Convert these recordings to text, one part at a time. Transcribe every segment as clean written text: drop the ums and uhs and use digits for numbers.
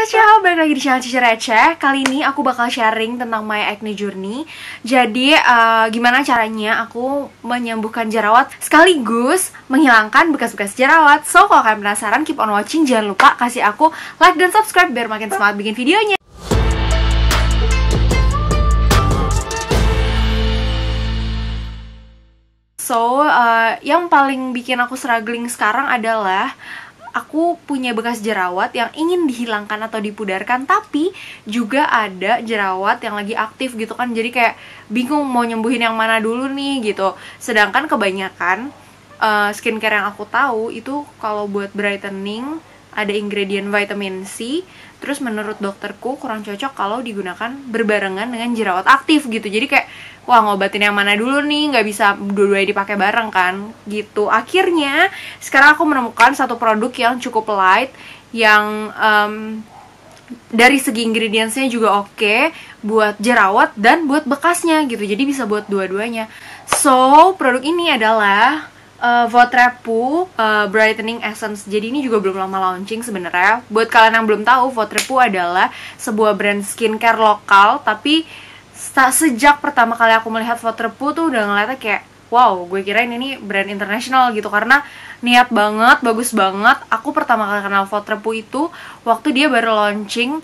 Ciao, balik lagi di channel Cici Receh. Kali ini aku bakal sharing tentang my acne journey. Jadi, gimana caranya aku menyembuhkan jerawat sekaligus menghilangkan bekas-bekas jerawat. So, kalau kalian penasaran, keep on watching. Jangan lupa kasih aku like dan subscribe biar makin semangat bikin videonya. So, yang paling bikin aku struggling sekarang adalah aku punya bekas jerawat yang ingin dihilangkan atau dipudarkan, tapi juga ada jerawat yang lagi aktif gitu kan. Jadi kayak bingung mau nyembuhin yang mana dulu nih gitu. Sedangkan kebanyakan skincare yang aku tahu itu kalau buat brightening ada ingredient vitamin C. Terus menurut dokterku kurang cocok kalau digunakan berbarengan dengan jerawat aktif gitu. Jadi kayak wah, ngobatin yang mana dulu nih, nggak bisa dua-duanya dipakai bareng kan gitu. Akhirnya sekarang aku menemukan satu produk yang cukup light, yang dari segi ingredientsnya juga oke, buat jerawat dan buat bekasnya gitu. Jadi bisa buat dua-duanya. So, produk ini adalah Votrepu Brightening Essence. Jadi ini juga belum lama launching sebenarnya. Buat kalian yang belum tahu, Votrepu adalah sebuah brand skincare lokal, tapi sejak pertama kali aku melihat Votrepu tuh udah ngeliatnya kayak wow, gue kirain ini brand internasional gitu, karena niat banget, bagus banget. Aku pertama kali kenal Votrepu itu waktu dia baru launching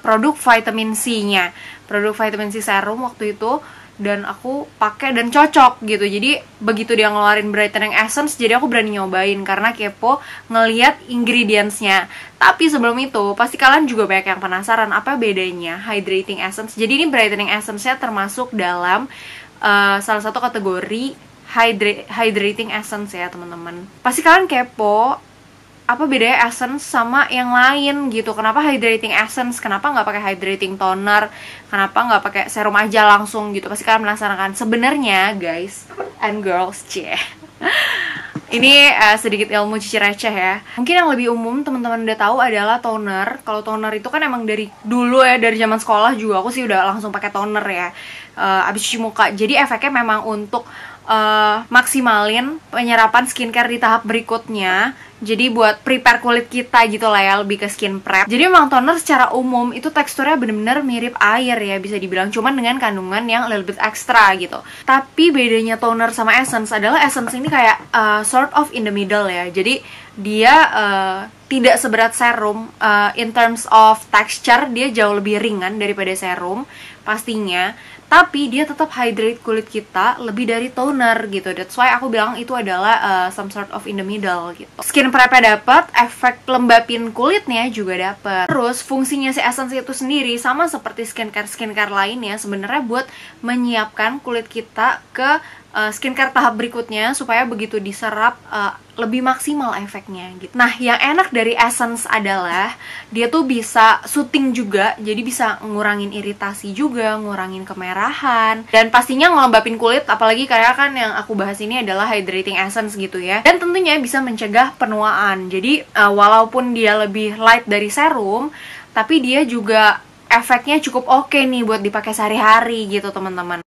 produk vitamin C-nya, produk vitamin C serum waktu itu, dan aku pakai dan cocok gitu. Jadi begitu dia ngeluarin brightening essence, jadi aku berani nyobain karena kepo ngelihat ingredientsnya. Tapi sebelum itu pasti kalian juga banyak yang penasaran apa bedanya hydrating essence. Jadi ini brightening essence-nya termasuk dalam salah satu kategori hydrating essence ya teman-teman. Pasti kalian kepo apa bedanya essence sama yang lain gitu. Kenapa hydrating essence, kenapa nggak pakai hydrating toner, kenapa nggak pakai serum aja langsung gitu. Pasti kalian penasaran kan. Sebenarnya guys and girls, ini sedikit ilmu Cici receh ya. Mungkin yang lebih umum teman-teman udah tahu adalah toner. Kalau toner itu kan emang dari dulu ya, dari zaman sekolah juga aku sih udah langsung pakai toner ya, abis cuci muka. Jadi efeknya memang untuk maksimalin penyerapan skincare di tahap berikutnya. Jadi buat prepare kulit kita gitu lah ya, lebih ke skin prep. Jadi memang toner secara umum itu teksturnya bener-bener mirip air ya, bisa dibilang, cuman dengan kandungan yang little bit extra gitu. Tapi bedanya toner sama essence adalah essence ini kayak sort of in the middle ya. Jadi dia tidak seberat serum, in terms of texture dia jauh lebih ringan daripada serum pastinya, tapi dia tetap hydrate kulit kita lebih dari toner gitu. That's why aku bilang itu adalah some sort of in the middle gitu. Skin prep-nya dapet, efek lembapin kulitnya juga dapet. Terus fungsinya si essence itu sendiri sama seperti skincare lainnya, sebenarnya buat menyiapkan kulit kita ke skincare tahap berikutnya supaya begitu diserap lebih maksimal efeknya gitu. Nah, yang enak dari essence adalah dia tuh bisa soothing juga, jadi bisa ngurangin iritasi juga, ngurangin kemerahan, dan pastinya ngelembapin kulit. Apalagi kayak kan yang aku bahas ini adalah hydrating essence gitu ya. Dan tentunya bisa mencegah penuaan. Jadi walaupun dia lebih light dari serum, tapi dia juga efeknya cukup oke nih buat dipakai sehari-hari gitu teman-teman.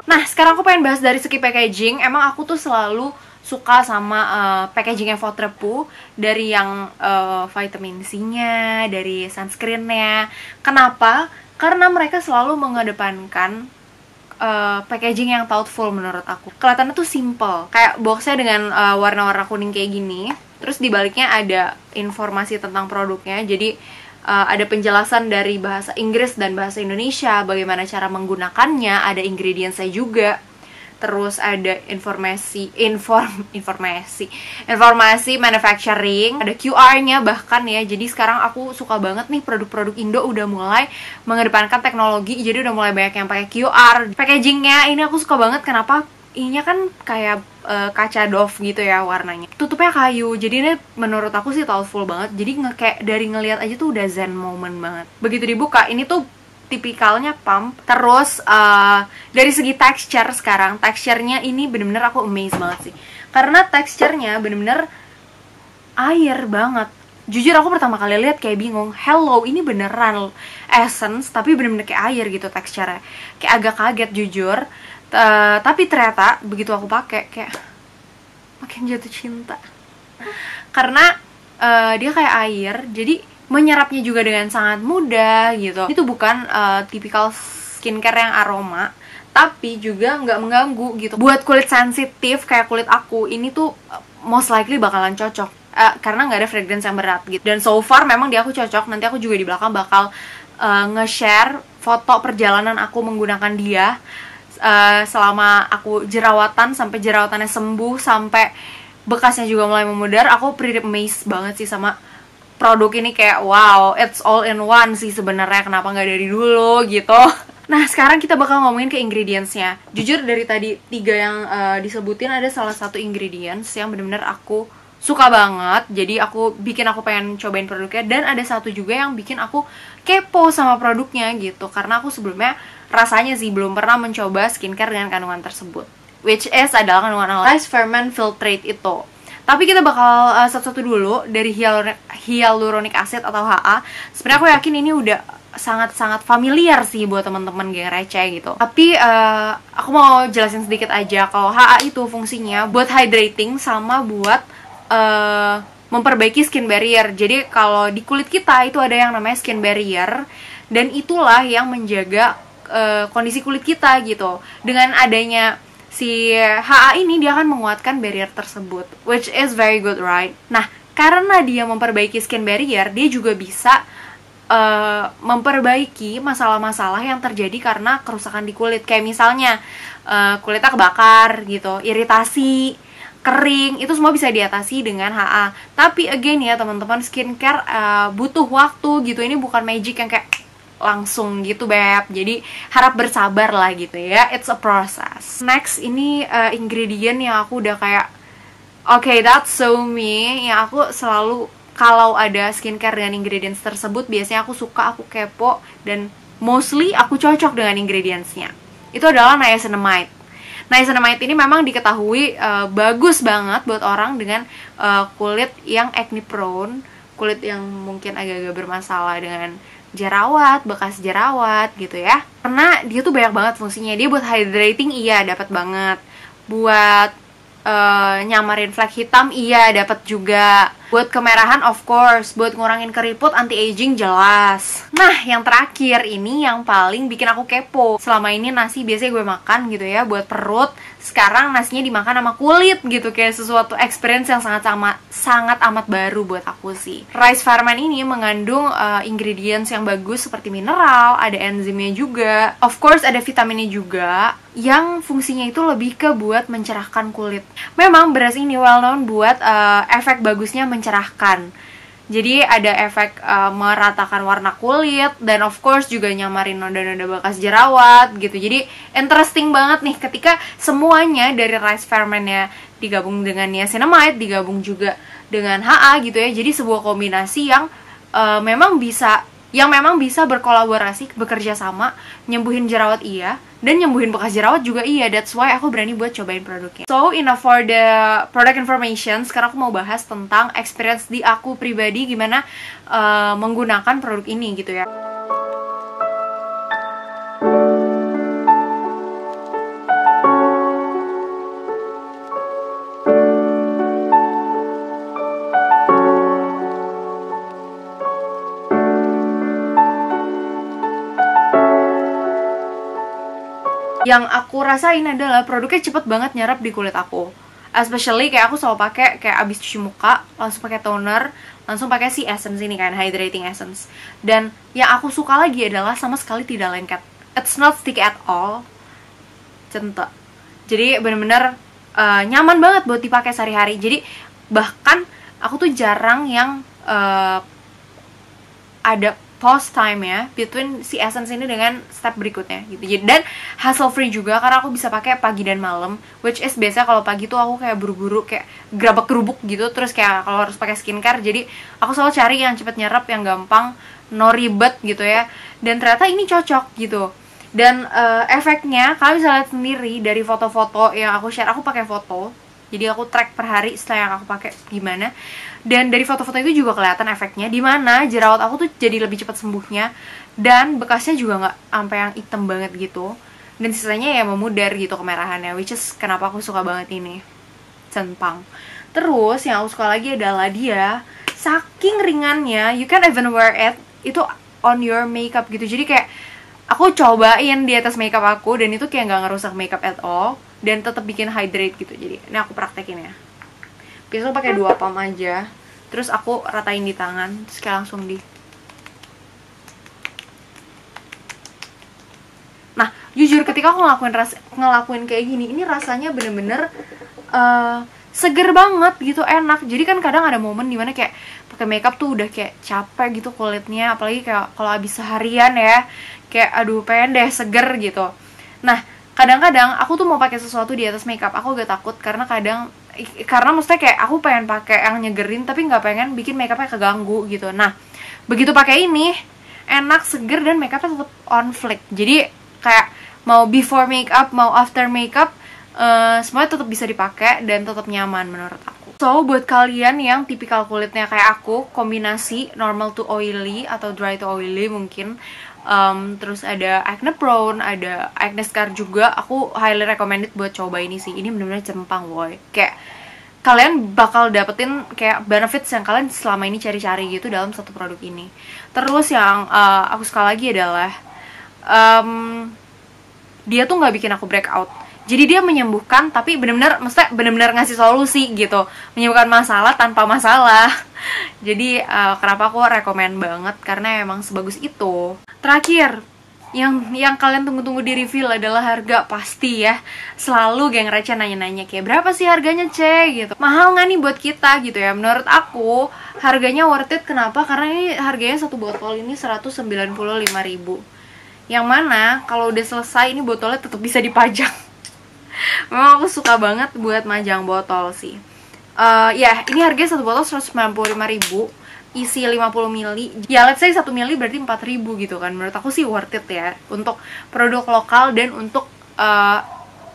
Nah, sekarang aku pengen bahas dari segi packaging. Emang aku tuh selalu suka sama packagingnya Votrepu, dari yang vitamin C-nya, dari sunscreen-nya. Kenapa? Karena mereka selalu mengedepankan packaging yang thoughtful menurut aku. Kelihatannya tuh simple, kayak boxnya dengan warna-warna kuning kayak gini. Terus di baliknya ada informasi tentang produknya. Jadi ada penjelasan dari bahasa Inggris dan bahasa Indonesia, bagaimana cara menggunakannya, ada ingredientsnya juga. Terus ada informasi manufacturing, ada QR-nya bahkan ya. Jadi sekarang aku suka banget nih produk-produk Indo udah mulai mengedepankan teknologi, jadi udah mulai banyak yang pakai QR. Packagingnya ini aku suka banget, kenapa? Ininya kan kayak kaca doff gitu ya warnanya. Tutupnya kayu, jadi ini menurut aku sih thoughtful banget. Jadi kayak dari ngelihat aja tuh udah zen moment banget. Begitu dibuka, ini tuh tipikalnya pump. Terus dari segi texture sekarang, texture-nya ini bener-bener aku amazed banget sih. karena teksturnya bener-bener air banget. Jujur aku pertama kali lihat kayak bingung, hello ini beneran essence tapi bener-bener kayak air gitu teksturnya, kayak agak kaget jujur. Tapi ternyata begitu aku pakai kayak makin jatuh cinta, karena dia kayak air, jadi menyerapnya juga dengan sangat mudah gitu. Itu bukan tipikal skincare yang aroma, tapi juga nggak mengganggu gitu. Buat kulit sensitif kayak kulit aku, ini tuh most likely bakalan cocok, karena nggak ada fragrance yang berat gitu. Dan so far memang di aku cocok. Nanti aku juga di belakang bakal nge-share foto perjalanan aku menggunakan dia selama aku jerawatan, sampai jerawatannya sembuh, sampai bekasnya juga mulai memudar. Aku pretty amazed banget sih sama produk ini, kayak wow, it's all in one sih sebenarnya, kenapa nggak dari dulu gitu. Nah, sekarang kita bakal ngomongin ke ingredientsnya. Jujur dari tadi 3 yang disebutin, ada salah satu ingredients yang bener-bener aku suka banget, jadi aku pengen cobain produknya. Dan ada satu juga yang bikin aku kepo sama produknya gitu, karena aku sebelumnya rasanya sih belum pernah mencoba skincare dengan kandungan tersebut, which is adalah kandungan rice ferment filtrate itu. Tapi kita bakal satu-satu dulu dari hyaluronic acid atau HA. Sebenarnya aku yakin ini udah sangat-sangat familiar sih buat teman-teman geng receh gitu. Tapi aku mau jelasin sedikit aja kalau HA itu fungsinya buat hydrating sama buat memperbaiki skin barrier. Jadi kalau di kulit kita itu ada yang namanya skin barrier, dan itulah yang menjaga kondisi kulit kita gitu. Dengan adanya si HA ini, dia akan menguatkan barrier tersebut, which is very good, right? Nah, karena dia memperbaiki skin barrier, dia juga bisa memperbaiki masalah-masalah yang terjadi karena kerusakan di kulit. Kayak misalnya kulitnya kebakar gitu, iritasi, kering, itu semua bisa diatasi dengan HA. Tapi again ya teman-teman, skincare butuh waktu gitu. Ini bukan magic yang kayak langsung gitu beb, jadi harap bersabar lah gitu ya, it's a process. Next, ini ingredient yang aku udah kayak okay, that's so me, yang aku selalu kalau ada skincare dengan ingredients tersebut, biasanya aku suka, aku kepo, dan mostly aku cocok dengan ingredientsnya. Itu adalah niacinamide. Niacinamide ini memang diketahui bagus banget buat orang dengan kulit yang acne prone, kulit yang mungkin agak-agak bermasalah dengan jerawat, bekas jerawat gitu ya. Karena dia tuh banyak banget fungsinya. Dia buat hydrating, iya dapat banget. Buat nyamarin flek hitam, iya dapat juga. Buat kemerahan of course, buat ngurangin keriput, anti aging jelas. Nah, yang terakhir ini yang paling bikin aku kepo. Selama ini nasi biasanya gue makan gitu ya buat perut. Sekarang nasinya dimakan sama kulit gitu, kayak sesuatu experience yang sangat amat baru buat aku sih. Rice ferment ini mengandung ingredients yang bagus seperti mineral, ada enzimnya juga. Of course ada vitaminnya juga, yang fungsinya itu lebih ke buat mencerahkan kulit. Memang beras ini well known buat efek bagusnya mencerahkan. Jadi ada efek meratakan warna kulit, dan of course juga nyamarin noda-noda bekas jerawat gitu. Jadi interesting banget nih ketika semuanya dari rice fermentnya digabung dengan niacinamide, digabung juga dengan HA gitu ya. Jadi sebuah kombinasi yang memang bisa berkolaborasi, bekerja sama, nyembuhin jerawat iya, dan nyembuhin bekas jerawat juga iya. That's why aku berani buat cobain produknya. So, enough for the product information. Sekarang aku mau bahas tentang experience di aku pribadi, gimana menggunakan produk ini gitu ya. Yang aku rasain adalah produknya cepet banget nyerap di kulit aku. Especially kayak aku selalu pakai, kayak abis cuci muka langsung pakai toner, langsung pakai si essence ini kan, hydrating essence. Dan yang aku suka lagi adalah sama sekali tidak lengket. It's not sticky at all. Centek. Jadi bener-bener nyaman banget buat dipakai sehari-hari. Jadi bahkan aku tuh jarang yang ada pause time ya between si essence ini dengan step berikutnya gitu. Dan hassle free juga karena aku bisa pakai pagi dan malam, which is biasa kalau pagi tuh aku kayak buru-buru kayak gerabak gerubuk gitu, terus kayak kalau harus pakai skincare, jadi aku selalu cari yang cepet nyerap, yang gampang, no ribet gitu ya. Dan ternyata ini cocok gitu. Dan efeknya kalian bisa lihat sendiri dari foto-foto yang aku share. Aku pakai foto, Jadi aku track per hari setelah yang aku pakai gimana. Dan dari foto-foto itu juga kelihatan efeknya, dimana jerawat aku tuh jadi lebih cepat sembuhnya. Dan bekasnya juga nggak sampai yang hitam banget gitu. Dan sisanya ya memudar gitu kemerahannya, which is kenapa aku suka banget ini centang. Terus yang aku suka lagi adalah dia saking ringannya, you can even wear it itu on your makeup gitu. Jadi kayak aku cobain di atas makeup aku dan itu kayak nggak ngerusak makeup at all dan tetap bikin hydrate gitu. Jadi ini aku praktekin ya. Biasanya pakai 2 pump aja, terus aku ratain di tangan, terus kayak langsung di. Nah, jujur ketika aku ngelakuin kayak gini, ini rasanya bener-bener seger banget gitu, enak. Jadi kan kadang ada momen dimana kayak pakai makeup tuh udah kayak capek gitu kulitnya, apalagi kayak kalau abis seharian ya, kayak aduh pengen deh seger gitu. Nah, kadang-kadang aku tuh mau pakai sesuatu di atas makeup, aku agak takut karena maksudnya kayak aku pengen pakai yang nyegerin tapi nggak pengen bikin makeupnya keganggu gitu. Nah, begitu pakai ini enak, seger, dan makeupnya tetap on fleek. Jadi kayak mau before makeup mau after makeup semuanya tetap bisa dipakai dan tetap nyaman menurut aku. So buat kalian yang tipikal kulitnya kayak aku, kombinasi normal to oily atau dry to oily mungkin, terus ada acne prone, ada acne scar juga, aku highly recommended buat coba ini sih. Ini bener-bener cempang woy, kayak kalian bakal dapetin kayak benefits yang kalian selama ini cari-cari gitu dalam satu produk ini. Terus yang aku suka lagi adalah dia tuh nggak bikin aku breakout. Jadi dia menyembuhkan, tapi maksudnya bener-bener ngasih solusi gitu, menyembuhkan masalah tanpa masalah. Jadi kenapa aku rekomen banget, karena emang sebagus itu. Terakhir, yang kalian tunggu-tunggu di reveal adalah harga. Pasti ya, selalu geng receh nanya-nanya kayak berapa sih harganya gitu, mahal nggak nih buat kita gitu ya. Menurut aku harganya worth it. Kenapa? Karena ini harganya satu botol ini 195.000, yang mana kalau udah selesai ini botolnya tetap bisa dipajang. Memang aku suka banget buat majang botol sih. Ya, ini harganya satu botol 195.000, isi 50 ml. Ya, let's say 1 ml berarti 4.000 gitu kan. Menurut aku sih worth it ya untuk produk lokal dan untuk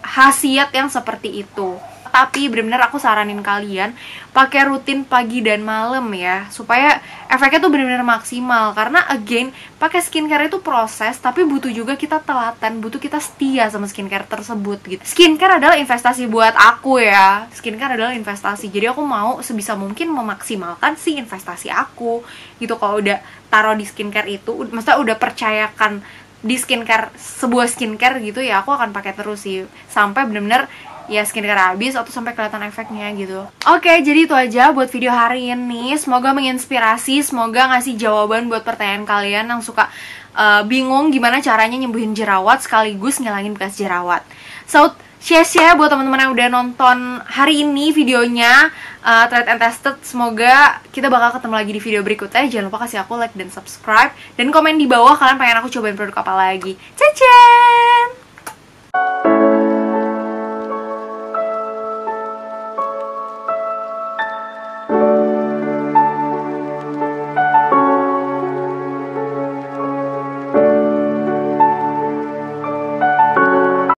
khasiat yang seperti itu. Tapi bener-bener aku saranin kalian pakai rutin pagi dan malam ya, supaya efeknya tuh bener-bener maksimal. Karena again, pakai skincare itu proses, tapi butuh juga kita telaten, butuh kita setia sama skincare tersebut gitu. Skincare adalah investasi buat aku ya. Skincare adalah investasi. Jadi aku mau sebisa mungkin memaksimalkan si investasi aku gitu. Kalau udah taruh di skincare itu, maksudnya udah percayakan di skincare, sebuah skincare gitu ya, aku akan pakai terus sih sampai bener-bener ya skincare habis atau sampai kelihatan efeknya gitu. Oke, jadi itu aja buat video hari ini. Semoga menginspirasi, semoga ngasih jawaban buat pertanyaan kalian yang suka bingung gimana caranya nyembuhin jerawat sekaligus ngilangin bekas jerawat. So, share buat teman-teman yang udah nonton hari ini videonya Tried and Tested. Semoga kita bakal ketemu lagi di video berikutnya. Jangan lupa kasih aku like dan subscribe, dan komen di bawah kalian pengen aku cobain produk apa lagi. Ciao!